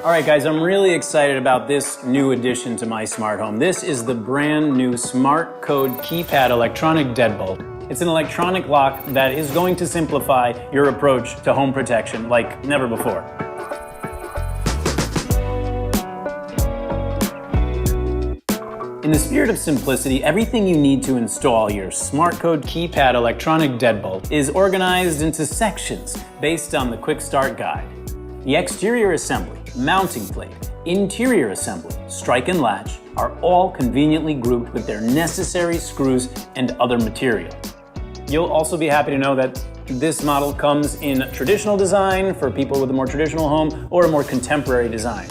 All right, guys, I'm really excited about this new addition to my smart home. This is the brand new Smartcode Keypad electronic deadbolt. It's an electronic lock that is going to simplify your approach to home protection like never before. In the spirit of simplicity, everything you need to install your Smartcode Keypad electronic deadbolt is organized into sections based on the quick start guide. The exterior assembly, mounting plate, interior assembly, strike and latch are all conveniently grouped with their necessary screws and other material. You'll also be happy to know that this model comes in traditional design for people with a more traditional home or a more contemporary design.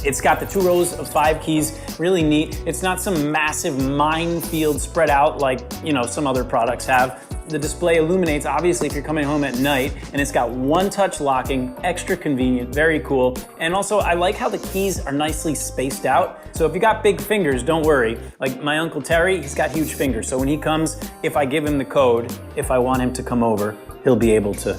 It's got the 2 rows of 5 keys, really neat. It's not some massive minefield spread out like, some other products have. The display illuminates, obviously, if you're coming home at night, and it's got one-touch locking, extra convenient, very cool. And also, I like how the keys are nicely spaced out. So if you got big fingers, don't worry. Like my Uncle Terry, he's got huge fingers. So when he comes, if I give him the code, if I want him to come over, he'll be able to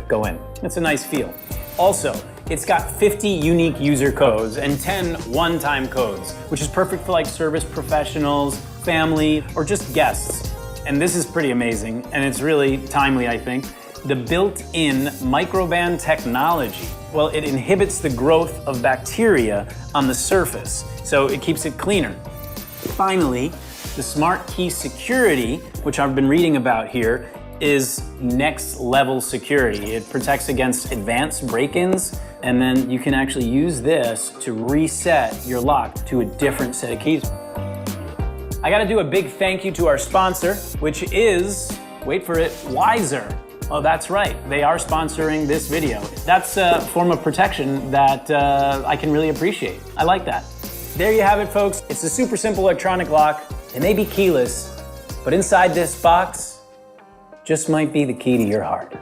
go in. It's a nice feel. Also, it's got 50 unique user codes and 10 one-time codes, which is perfect for like service professionals, family, or just guests. And this is pretty amazing, and it's really timely, I think. The built-in microban technology, well, it inhibits the growth of bacteria on the surface, so it keeps it cleaner. Finally, the Smart Key Security, which I've been reading about here, is next level security. It protects against advanced break-ins, and then you can actually use this to reset your lock to a different set of keys. I gotta do a big thank you to our sponsor, which is, wait for it, Weiser. Oh, that's right, they are sponsoring this video. That's a form of protection that I can really appreciate. I like that. There you have it, folks. It's a super simple electronic lock. It may be keyless, but inside this box just might be the key to your heart.